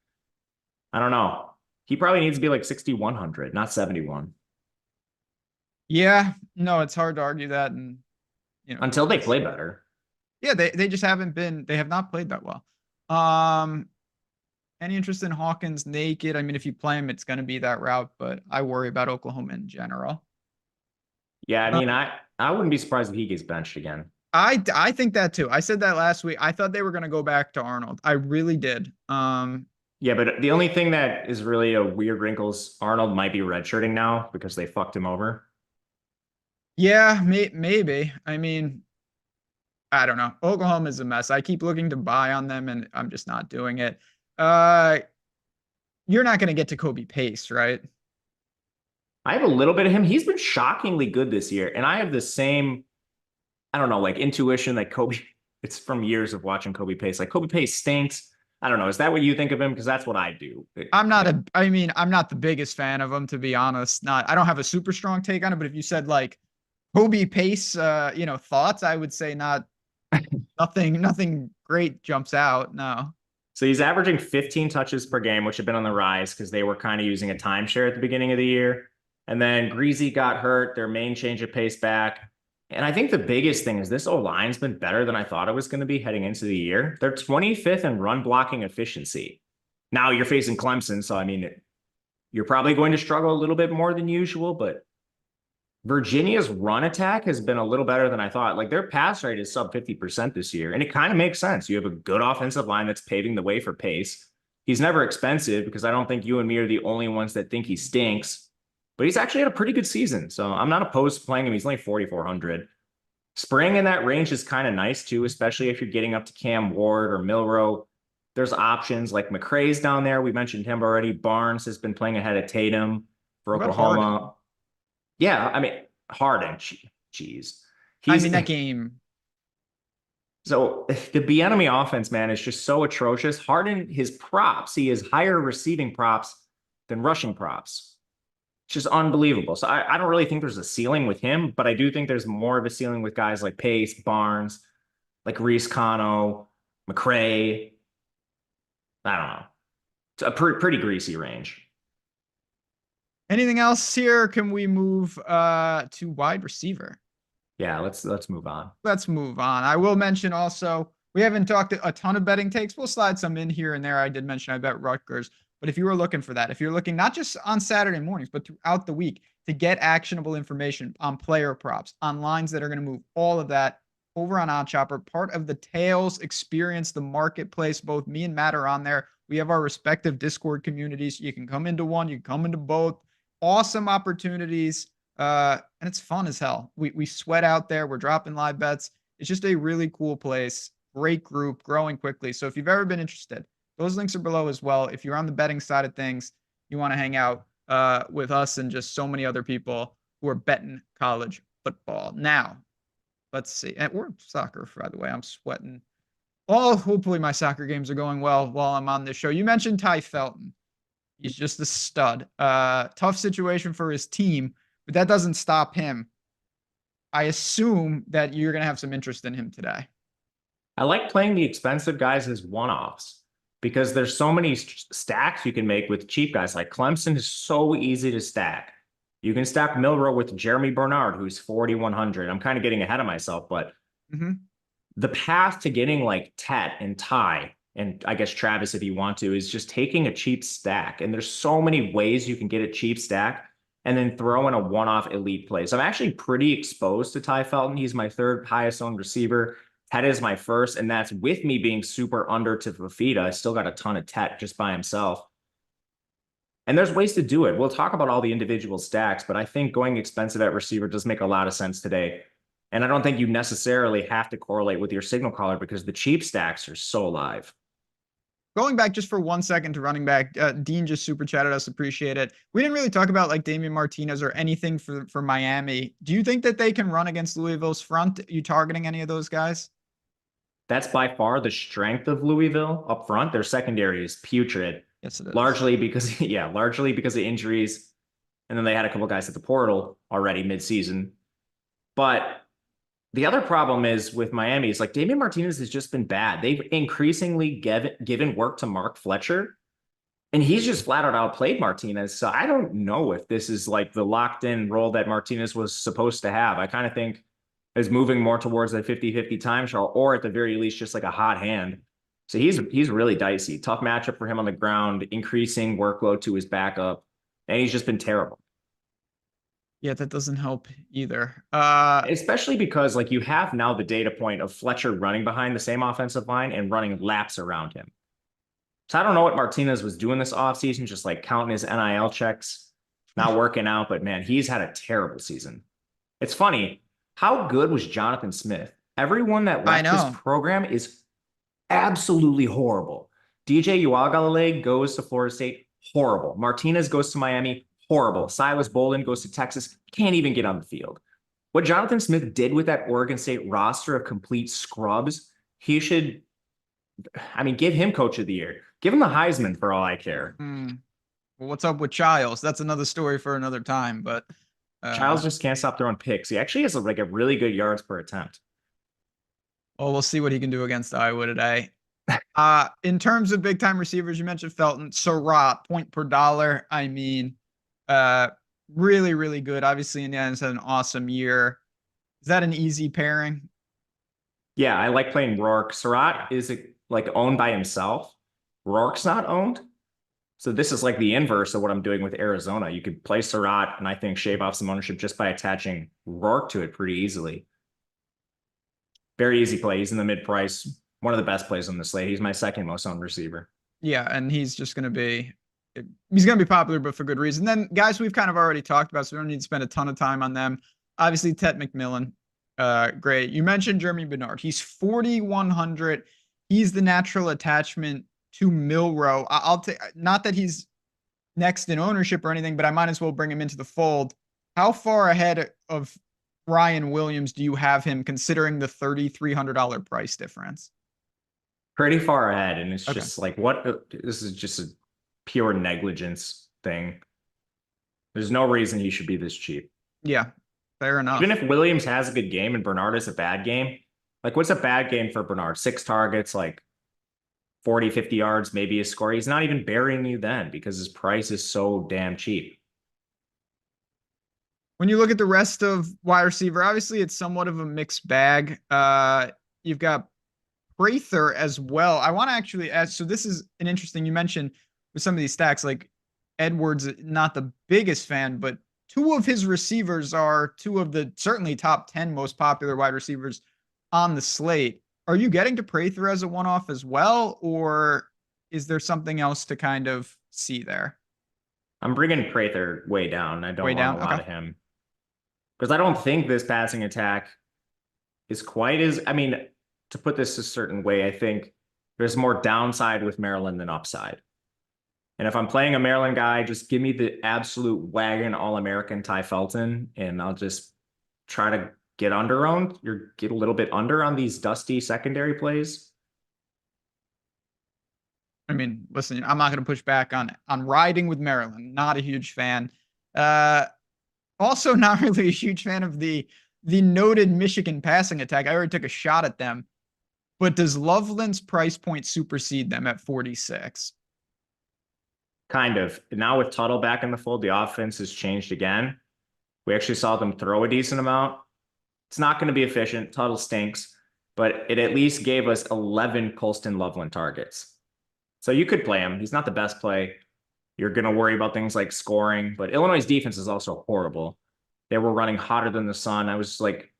I don't know. He probably needs to be like 6,100, not 71. Yeah, no, it's hard to argue that. And until they play better. Yeah, they just haven't been. They have not played that well. Any interest in Hawkins naked? If you play him, it's going to be that route, but I worry about Oklahoma in general. Yeah, I wouldn't be surprised if he gets benched again. I think that too. I said that last week. I thought they were going to go back to Arnold. I really did. Yeah, but the only thing that is really a weird wrinkle is Arnold might be redshirting now because they fucked him over. Yeah, maybe. I don't know. Oklahoma is a mess. I keep looking to buy on them, and I'm just not doing it. You're not going to get to Kobe Pace, right? I have a little bit of him. He's been shockingly good this year. And I have the same, intuition that Kobe, it's from years of watching Kobe Pace. Like, Kobe Pace stinks. I don't know. Is that what you think of him? Because that's what I do. I'm not the biggest fan of him, to be honest. I don't have a super strong take on it, but if you said like Kobe Pace, thoughts, I would say nothing great jumps out. No. So he's averaging 15 touches per game, which have been on the rise because they were kind of using a timeshare at the beginning of the year. And then Greasy got hurt, their main change of pace back. And I think the biggest thing is this O-line's been better than I thought it was going to be heading into the year. They're 25th in run blocking efficiency. Now you're facing Clemson, so you're probably going to struggle a little bit more than usual, but Virginia's run attack has been a little better than I thought. Like, their pass rate is sub 50% this year, and it kind of makes sense. You have a good offensive line that's paving the way for Pace. He's never expensive because I don't think you and me are the only ones that think he stinks. But he's actually had a pretty good season, so I'm not opposed to playing him. He's only 4,400. Spring in that range is kind of nice, too, especially if you're getting up to Cam Ward or Milroe. There's options like McCrae's down there. We mentioned him already. Barnes has been playing ahead of Tatum for Oklahoma. Harden? Yeah, Harden. Jeez. That game. So the Bieniemy offense, man, is just so atrocious. Harden, his props, he has higher receiving props than rushing props. It's just unbelievable. So I don't really think there's a ceiling with him, but I do think there's more of a ceiling with guys like Pace, Barnes, like Reese Cano, McCray. I don't know. It's a pretty greasy range. Anything else here? Can we move to wide receiver? Yeah, let's move on. Let's move on. I will mention also, we haven't talked a ton of betting takes. We'll slide some in here and there. I did mention I bet Rutgers, but if you were looking for that, if you're looking not just on Saturday mornings, but throughout the week to get actionable information on player props, on lines that are going to move, all of that over on OddsShopper, part of the Tails experience, the marketplace. Both me and Matt are on there. We have our respective Discord communities. You can come into one, you can come into both. Awesome opportunities. And it's fun as hell. We sweat out there. We're dropping live bets. It's just a really cool place. Great group, growing quickly. So if you've ever been interested, those links are below as well. If you're on the betting side of things, you want to hang out with us and just so many other people who are betting college football. Now, let's see. And we're soccer, by the way. I'm sweating. Hopefully my soccer games are going well while I'm on this show. You mentioned Ty Felton. He's just a stud. Tough situation for his team, but that doesn't stop him. I assume that you're going to have some interest in him today. I like playing the expensive guys as one-offs because there's so many stacks you can make with cheap guys. Like Clemson is so easy to stack. You can stack Milrow with Jeremy Bernard, who's 4,100. I'm kind of getting ahead of myself, but the path to getting like Tet and Ty, and I guess Travis, if you want to, is just taking a cheap stack. And there's so many ways you can get a cheap stack and then throw in a one-off elite play. So I'm actually pretty exposed to Ty Felton. He's my third highest owned receiver. Tet is my first, and that's with me being super under to Fafita. I still got a ton of Tet just by himself. And there's ways to do it. We'll talk about all the individual stacks, but I think going expensive at receiver does make a lot of sense today. And I don't think you necessarily have to correlate with your signal caller because the cheap stacks are so live. Going back just for 1 second to running back, Dean just super chatted us. Appreciate it. We didn't really talk about like Damian Martinez or anything for Miami. Do you think that they can run against Louisville's front? Are you targeting any of those guys? That's by far the strength of Louisville up front. Their secondary is putrid. Yes, it is. Largely because of injuries. And then they had a couple guys at the portal already mid-season. But the other problem is with Miami is like Damian Martinez has just been bad. They've increasingly given work to Mark Fletcher, and he's just flat out outplayed Martinez. So I don't know if this is like the locked in role that Martinez was supposed to have. I kind of think is moving more towards a 50-50 time shot, or at the very least, just like a hot hand. So he's really dicey. Tough matchup for him on the ground, increasing workload to his backup, and he's just been terrible. Yeah, that doesn't help either. Especially because like you have now the data point of Fletcher running behind the same offensive line and running laps around him. So I don't know what Martinez was doing this offseason, just like counting his NIL checks, not working out, but man, he's had a terrible season. It's funny. How good was Jonathan Smith? Everyone that left this program is absolutely horrible. DJ Uiagalelei goes to Florida State, horrible. Martinez goes to Miami, horrible. Silas Bolden goes to Texas, can't even get on the field. What Jonathan Smith did with that Oregon State roster of complete scrubs, he should, give him coach of the year. Give him the Heisman for all I care. Well, what's up with Childs? That's another story for another time, but Childs just can't stop throwing picks. He actually has a really good yards per attempt. Well, we'll see what he can do against Iowa today. In terms of big time receivers, you mentioned Felton, Surratt, point per dollar. Really, really good. Obviously, Indiana's had an awesome year. Is that an easy pairing? Yeah, I like playing Rourke. Surratt is like owned by himself. Rourke's not owned. So this is like the inverse of what I'm doing with Arizona. You could play Surratt and I think shave off some ownership just by attaching Rourke to it pretty easily. Very easy play. He's in the mid price. One of the best plays on the slate. He's my second most owned receiver. Yeah, and he's just going to be popular, but for good reason. Then guys we've kind of already talked about, so we don't need to spend a ton of time on them. Obviously, Tet McMillan, great. You mentioned Jeremy Bernard. He's 4,100. He's the natural attachment to Milrow. I'll take, not that he's next in ownership or anything, but I might as well bring him into the fold. How far ahead of Ryan Williams do you have him considering the $3,300 price difference? Pretty far ahead. And it's Okay. just like, what? This is just a pure negligence thing. There's no reason he should be this cheap. Yeah, fair enough. Even if Williams has a good game and Bernard has a bad game, like what's a bad game for Bernard? 6 targets, like 40, 50 yards, maybe a score. He's not even burying you then because his price is so damn cheap. When you look at the rest of wide receiver, obviously it's somewhat of a mixed bag. You've got Prather as well. I want to actually ask, so this is an interesting, you mentioned with some of these stacks, like Edwards, not the biggest fan, but 2 of his receivers are 2 of the certainly top 10 most popular wide receivers on the slate. Are you getting to Prather as a one-off as well, or is there something else to kind of see there? I'm bringing Prather way down. I don't want a lot of him. Because I don't think this passing attack is quite as, I mean, to put this a certain way, I think there's more downside with Maryland than upside. And if I'm playing a Maryland guy, just give me the absolute wagon All-American Ty Felton, and I'll just try to get under-owned. Get a little bit under on these dusty secondary plays. I mean, listen, I'm not going to push back on riding with Maryland. Not a huge fan. Also, not really a huge fan of the noted Michigan passing attack. I already took a shot at them. But does Loveland's price point supersede them at 46? Kind of. Now with Tuttle back in the fold, the offense has changed again. We actually saw them throw a decent amount. It's not going to be efficient. Tuttle stinks. But it at least gave us 11 Colston Loveland targets. So you could play him. He's not the best play. You're going to worry about things like scoring. But Illinois' defense is also horrible. They were running hotter than the sun. I was like,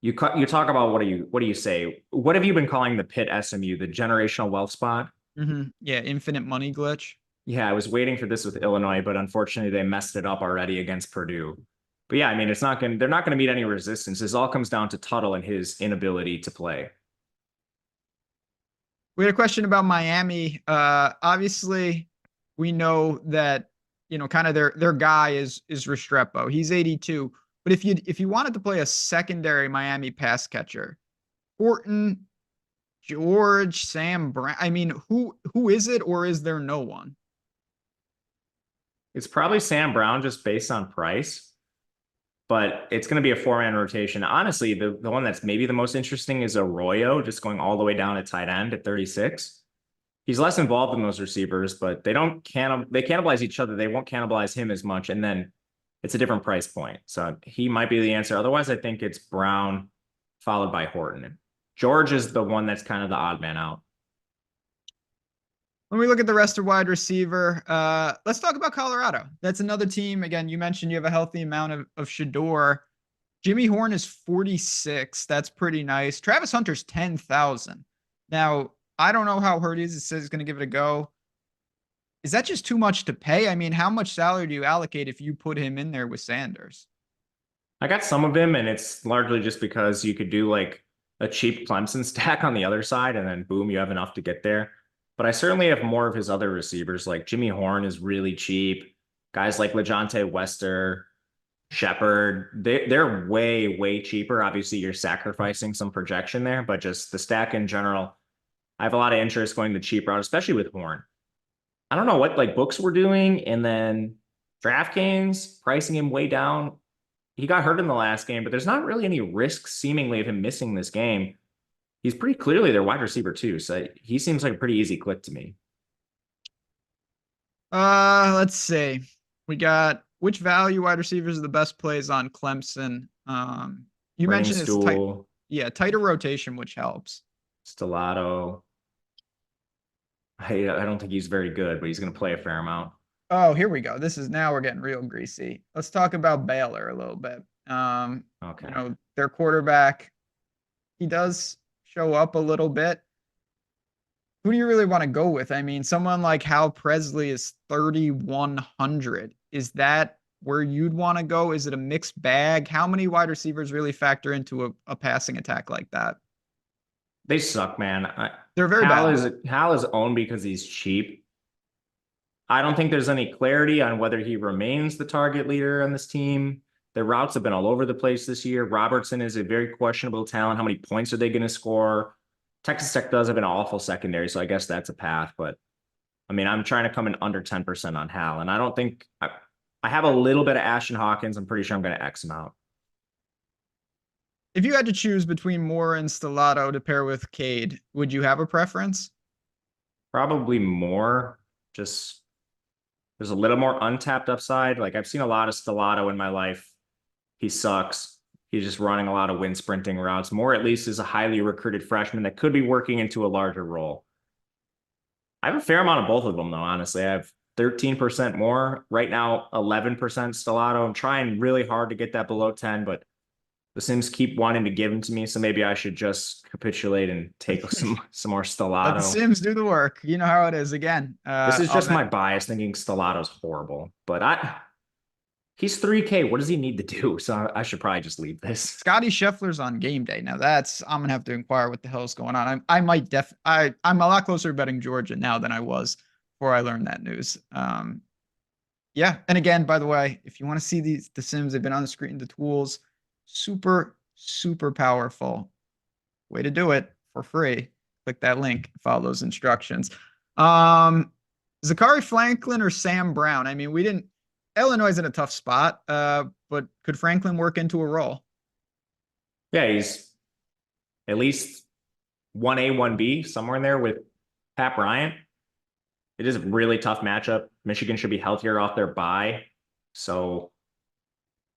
you talk about what do you say? What have you been calling the Pitt SMU, the generational wealth spot? Mm-hmm. Yeah, infinite money glitch. Yeah, I was waiting for this with Illinois, but unfortunately they messed it up already against Purdue. But yeah, I mean, they're not going to meet any resistance. This all comes down to Tuttle and his inability to play. We had a question about Miami. Obviously, we know that, kind of their guy is Restrepo. He's 82. But if you wanted to play a secondary Miami pass catcher, Horton, George, Sam Brown, I mean, who is it, or is there no one? It's probably Sam Brown just based on price, but it's going to be a 4-man rotation. Honestly, the one that's maybe the most interesting is Arroyo, just going all the way down at tight end at 36. He's less involved in those receivers, but they cannibalize each other. They won't cannibalize him as much. And then it's a different price point. So he might be the answer. Otherwise, I think it's Brown followed by Horton. George is the one that's kind of the odd man out. When we look at the rest of wide receiver, let's talk about Colorado. That's another team. Again, you mentioned you have a healthy amount of Shador. Jimmy Horn is 46. That's pretty nice. Travis Hunter's 10,000. Now, I don't know how hurt he is. It says he's going to give it a go. Is that just too much to pay? I mean, how much salary do you allocate if you put him in there with Sanders? I got some of him, and it's largely just because you could do like a cheap Clemson stack on the other side, and then boom, you have enough to get there. But I certainly have more of his other receivers. Like Jimmy Horn is really cheap. Guys like LeJontay Wester, Shepard, they're way, way cheaper. Obviously, you're sacrificing some projection there, but just the stack in general, I have a lot of interest going the cheap route, especially with Horn. I don't know what like books were doing, and then DraftKings pricing him way down. He got hurt in the last game, but there's not really any risk seemingly of him missing this game. He's pretty clearly their wide receiver too, so he seems like a pretty easy click to me. Let's see. We got which value wide receivers are the best plays on Clemson. You mentioned it's tighter rotation, which helps. Stellato. I don't think he's very good, but he's going to play a fair amount. Oh, here we go. Now we're getting real greasy. Let's talk about Baylor a little bit. Okay. Their quarterback, he does show up a little bit. Who do you really want to go with? I mean, someone like Hal Presley is 3,100. Is that where you'd want to go? Is it a mixed bag? How many wide receivers really factor into a passing attack like that? They suck, man. They're very bad. Hal is owned because he's cheap. I don't think there's any clarity on whether he remains the target leader on this team. Their routes have been all over the place this year. Robertson is a very questionable talent. How many points are they going to score? Texas Tech does have an awful secondary, so I guess that's a path. But I mean, I'm trying to come in under 10% on Hal, and I don't think I have a little bit of Ashton Hawkins. I'm pretty sure I'm going to X him out. If you had to choose between Moore and Stellato to pair with Cade, would you have a preference? Probably Moore. Just there's a little more untapped upside. Like I've seen a lot of Stellato in my life. He sucks. He's just running a lot of wind sprinting routes. Moore at least is a highly recruited freshman that could be working into a larger role. I have a fair amount of both of them though, honestly. I have 13% more. Right now, 11% Stellato. I'm trying really hard to get that below 10, but the Sims keep wanting to give them to me, so maybe I should just capitulate and take some more Stellato. Let the Sims do the work. You know how it is. Again, this is just my bias thinking Stellato's horrible, but he's 3K. What does he need to do? So I should probably just leave this. Scotty Scheffler's on game day. Now I'm gonna have to inquire what the hell's going on. I'm a lot closer to betting Georgia now than I was before I learned that news. Yeah, and again, by the way, if you want to see the Sims, they've been on the screen. The tools, super powerful. Way to do it for free. Click that link, follow those instructions. Zachary Franklin or Sam Brown? I mean, Illinois is in a tough spot, but could Franklin work into a role? Yeah, he's at least 1A, 1B, somewhere in there with Pat Bryant. It is a really tough matchup. Michigan should be healthier off their bye. So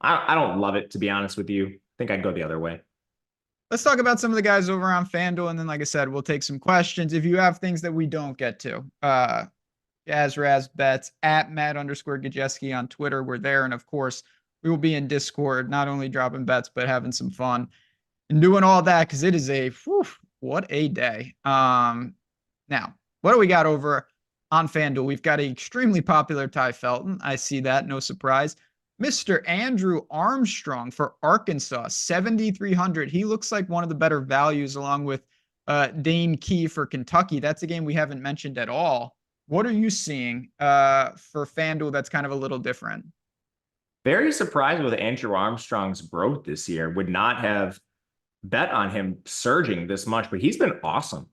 I don't love it, to be honest with you. I think I'd go the other way. Let's talk about some of the guys over on FanDuel, and then, like I said, we'll take some questions. If you have things that we don't get to, Raz Bets at Matt_Gajewski on Twitter. We're there. And of course, we will be in Discord, not only dropping bets, but having some fun and doing all that, because it is what a day. Now, what do we got over on FanDuel? We've got an extremely popular Ty Felton. I see that. No surprise. Mr. Andrew Armstrong for Arkansas, 7,300. He looks like one of the better values, along with Dane Key for Kentucky. That's a game we haven't mentioned at all. What are you seeing for FanDuel that's kind of a little different? Very surprised with Andrew Armstrong's growth this year. Would not have bet on him surging this much, but he's been awesome.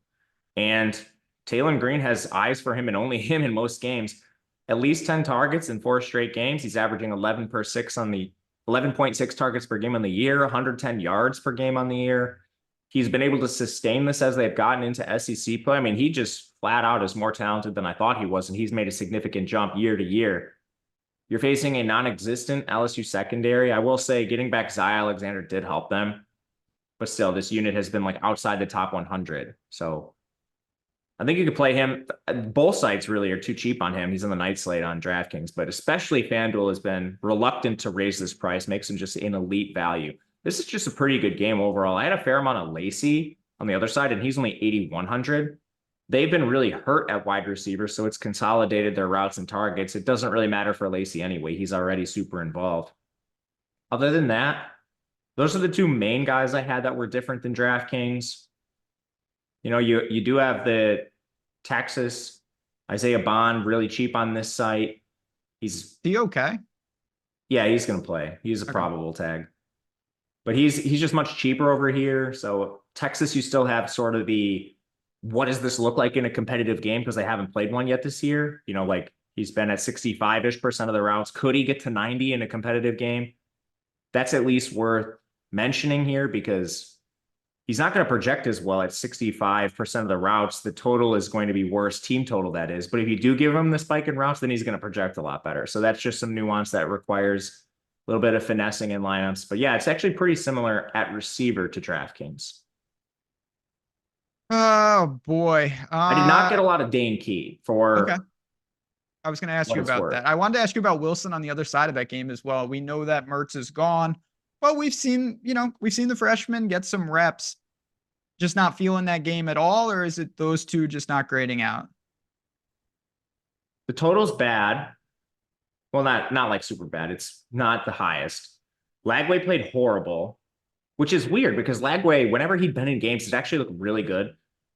And Taylor Green has eyes for him, and only him in most games. At least 10 targets in 4 straight games. He's averaging 11.6 targets per game on the year, 110 yards per game on the year. He's been able to sustain this as they've gotten into SEC play. I mean, he just flat out is more talented than I thought he was, and he's made a significant jump year to year. You're facing a non-existent LSU secondary. I will say getting back Zy Alexander did help them, but still, this unit has been like outside the top 100. So I think you could play him. Both sites really are too cheap on him. He's on the night slate on DraftKings, but especially FanDuel has been reluctant to raise this price, makes him just an elite value. This is just a pretty good game overall. I had a fair amount of Lacey on the other side, and he's only 8,100. They've been really hurt at wide receiver, so it's consolidated their routes and targets. It doesn't really matter for Lacey anyway. He's already super involved. Other than that, those are the two main guys I had that were different than DraftKings. You know, you do have the Texas Isaiah Bond, really cheap on this site. Is he okay? Yeah, he's going to play. He's a probable tag. But he's just much cheaper over here. So Texas, you still have sort of the, what does this look like in a competitive game? Because they haven't played one yet this year. You know, like he's been at 65-ish% of the routes. Could he get to 90 in a competitive game? That's at least worth mentioning here, because he's not going to project as well at 65% of the routes. The total is going to be worse, team total that is. But if you do give him the spike in routes, then he's going to project a lot better. So that's just some nuance that requires a little bit of finessing in lineups. But yeah, it's actually pretty similar at receiver to DraftKings. Oh, boy. I did not get a lot of Dane Key for... Okay. I was going to ask you about that. I wanted to ask you about Wilson on the other side of that game as well. We know that Mertz is gone. Well, we've seen the freshman get some reps. Just not feeling that game at all, or is it those two just not grading out? The total's bad. Well, not like super bad. It's not the highest. Lagway played horrible, which is weird because Lagway, whenever he'd been in games, it actually looked really good.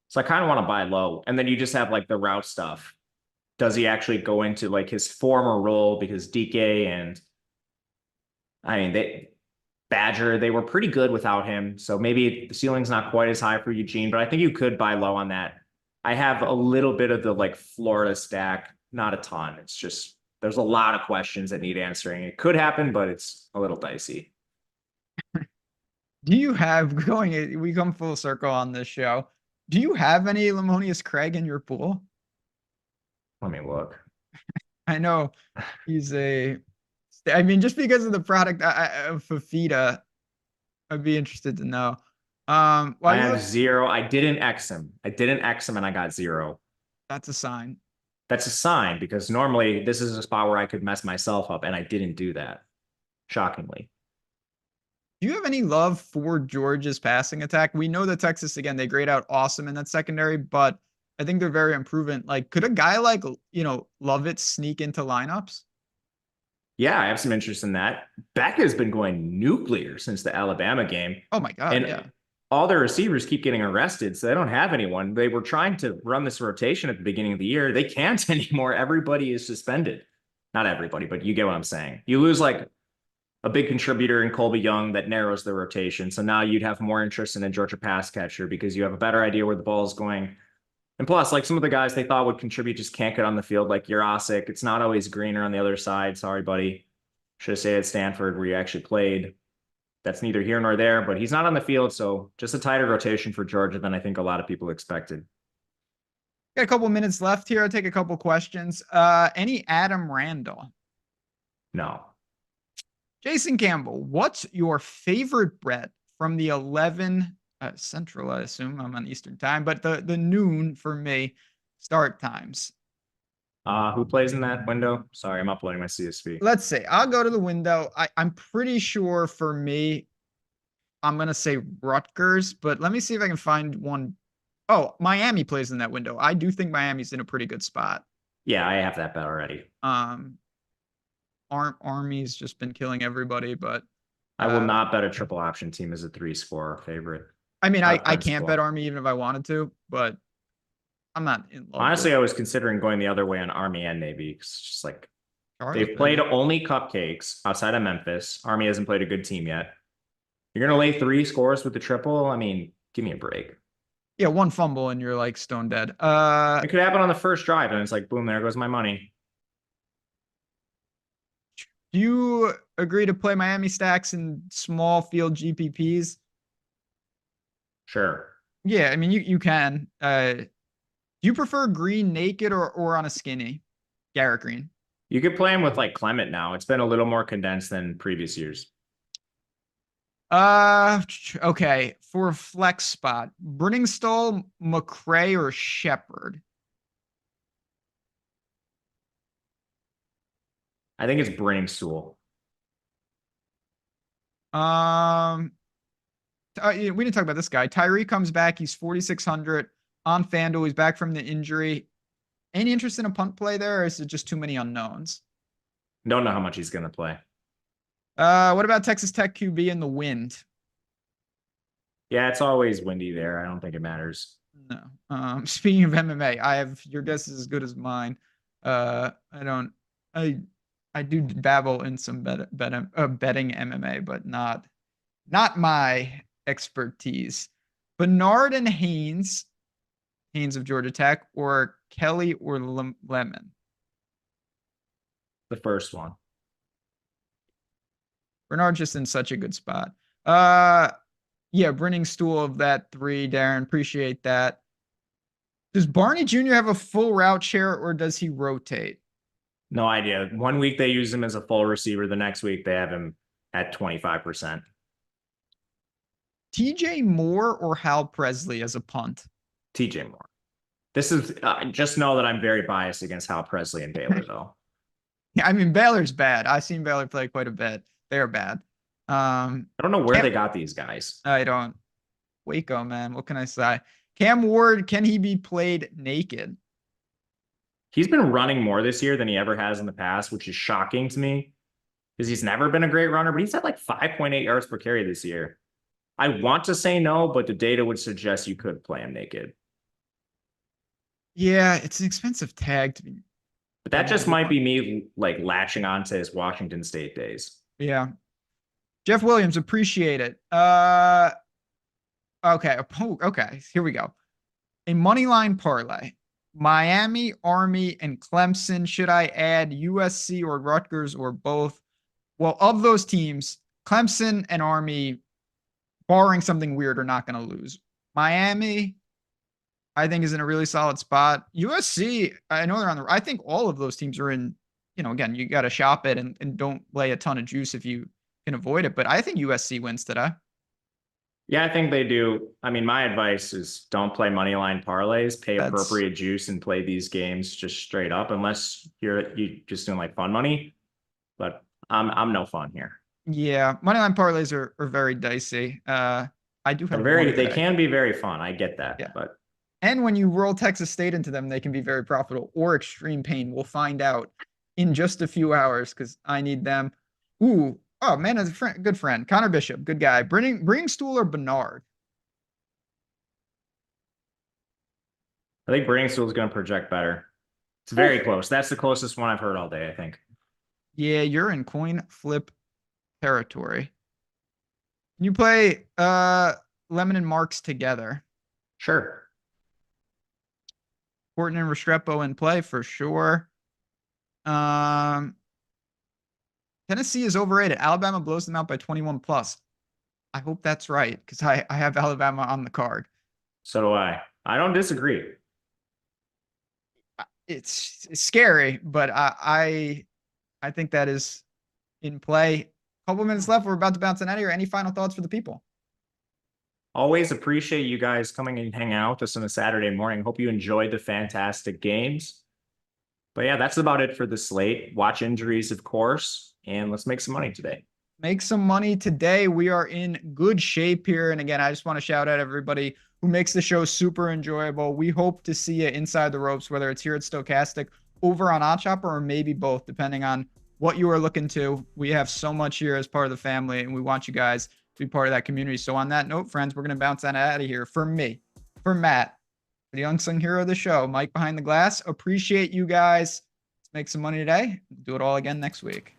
So I kind of want to buy low. And then you just have like the route stuff. Does he actually go into like his former role, because DK and I mean, Badger, they were pretty good without him. So maybe the ceiling's not quite as high for Eugene, but I think you could buy low on that. I have a little bit of the like Florida stack, not a ton. It's just, there's a lot of questions that need answering. It could happen, but it's a little dicey. Do you have we come full circle on this show. Do you have any Lemonious Craig in your pool? Let me look. I know he's I mean, just because of the product of Fafita, I'd be interested to know. I have 0. I didn't X him and I got 0. That's a sign. That's a sign because normally this is a spot where I could mess myself up and I didn't do that. Shockingly. Do you have any love for Georgia's passing attack? We know that Texas, again, they grade out awesome in that secondary, but I think they're very improving. Like, could a guy like, Lovett sneak into lineups? Yeah, I have some interest in that. Beck has been going nuclear since the Alabama game. Oh my God, and yeah. All their receivers keep getting arrested, so they don't have anyone. They were trying to run this rotation at the beginning of the year. They can't anymore. Everybody is suspended. Not everybody, but you get what I'm saying. You lose like a big contributor in Colby Young that narrows the rotation. So now you'd have more interest in a Georgia pass catcher because you have a better idea where the ball is going. And plus, like some of the guys they thought would contribute just can't get on the field, like Jurasic. It's not always greener on the other side. Sorry, buddy. Should have stayed at Stanford where you actually played. That's neither here nor there, but he's not on the field. So just a tighter rotation for Georgia than I think a lot of people expected. Got a couple minutes left here. I'll take a couple questions. Any Adam Randall? No. Jason Campbell, what's your favorite bet from the 11 Central, I assume I'm on Eastern time, but the noon for me start times. Who plays in that window? Sorry, I'm uploading my CSV. Let's see. I'll go to the window. I'm pretty sure for me, I'm going to say Rutgers, but let me see if I can find one. Oh, Miami plays in that window. I do think Miami's in a pretty good spot. Yeah, I have that bet already. Army's just been killing everybody, but I will not bet a triple option team as a 3-score favorite. I mean, I can't bet Army even if I wanted to, but I'm not in love. Honestly, I was considering going the other way on Army and Navy. It's just like they've played only cupcakes outside of Memphis. Army hasn't played a good team yet. You're gonna lay 3 scores with the triple. I mean, give me a break. Yeah, one fumble and you're like stone dead. It could happen on the first drive, and it's like, boom, there goes my money. Do you agree to play Miami stacks in small field GPPs? Sure. Yeah, I mean, you can. Do you prefer green naked or on a skinny? Garrett Green. You could play him with like Clement now. It's been a little more condensed than previous years. Okay. For a flex spot, Brenningstall, McCray, or Shepard? I think it's Brenningstall. We didn't talk about this guy. Tyree comes back. He's 4,600 on FanDuel. He's back from the injury. Any interest in a punt play there, or is it just too many unknowns? Don't know how much he's going to play. What about Texas Tech QB in the wind? Yeah, it's always windy there. I don't think it matters. No. Speaking of MMA, your guess is as good as mine. I do dabble in some betting MMA, but not my expertise. Bernard and Haynes of Georgia Tech, or Kelly or Lemon? The first one. Bernard's just in such a good spot. Yeah, Brenningstall of that 3, Darren. Appreciate that. Does Barney Jr. have a full route share, or does he rotate? No idea. One week they use him as a full receiver. The next week they have him at 25%. TJ Moore or Hal Presley as a punt? TJ Moore. This is just know that I'm very biased against Hal Presley and Baylor, though. Yeah, I mean, Baylor's bad. I've seen Baylor play quite a bit. They're bad. I don't know where they got these guys. I don't. Waco, man. What can I say? Cam Ward, can he be played naked? He's been running more this year than he ever has in the past, which is shocking to me because he's never been a great runner, but he's had like 5.8 yards per carry this year. I want to say no, but the data would suggest you could play him naked. Yeah, it's an expensive tag to be. But that just might be me like latching on to his Washington State days. Yeah. Jeff Williams, appreciate it. Okay. Okay. Here we go. A money line parlay. Miami, Army, and Clemson. Should I add USC or Rutgers or both? Well, of those teams, Clemson and Army, barring something weird, are not going to lose. Miami, I think, is in a really solid spot. USC, I know they're on the. I think all of those teams are in. Again, you got to shop it and don't lay a ton of juice if you can avoid it. But I think USC wins today. Yeah, I think they do. I mean, my advice is don't play money line parlays, pay appropriate juice and play these games just straight up, unless you just doing like fun money. But I'm no fun here. Yeah, money line parlays are very dicey. I do have they can be very fun. I get that. Yeah. But and when you roll Texas State into them, they can be very profitable or extreme pain. We'll find out in just a few hours because I need them. Ooh. Oh, man, as a good friend. Connor Bishop, good guy. Bring Stool or Bernard? I think Bring Stool is going to project better. It's very close. That's the closest one I've heard all day, I think. Yeah, you're in coin flip territory. Can you play Lemon and Marks together? Sure. Horton and Restrepo in play for sure. Tennessee is overrated. Alabama blows them out by 21 plus. I hope that's right because I have Alabama on the card. So do I. I don't disagree. It's scary, but I think that is in play. Couple minutes left. We're about to bounce out of here. Any final thoughts for the people? Always appreciate you guys coming and hanging out with us on a Saturday morning. Hope you enjoyed the fantastic games. But yeah, that's about it for the slate. Watch injuries, of course. And let's make some money today. Make some money today. We are in good shape here. And again, I just want to shout out everybody who makes the show super enjoyable. We hope to see you inside the ropes, whether it's here at Stokastic, over on OddsShopper, or maybe both, depending on what you are looking to. We have so much here as part of the family, and we want you guys to be part of that community. So on that note, friends, we're going to bounce out of here. For me, for Matt, the unsung hero of the show, Mike behind the glass, appreciate you guys. Let's make some money today. Do it all again next week.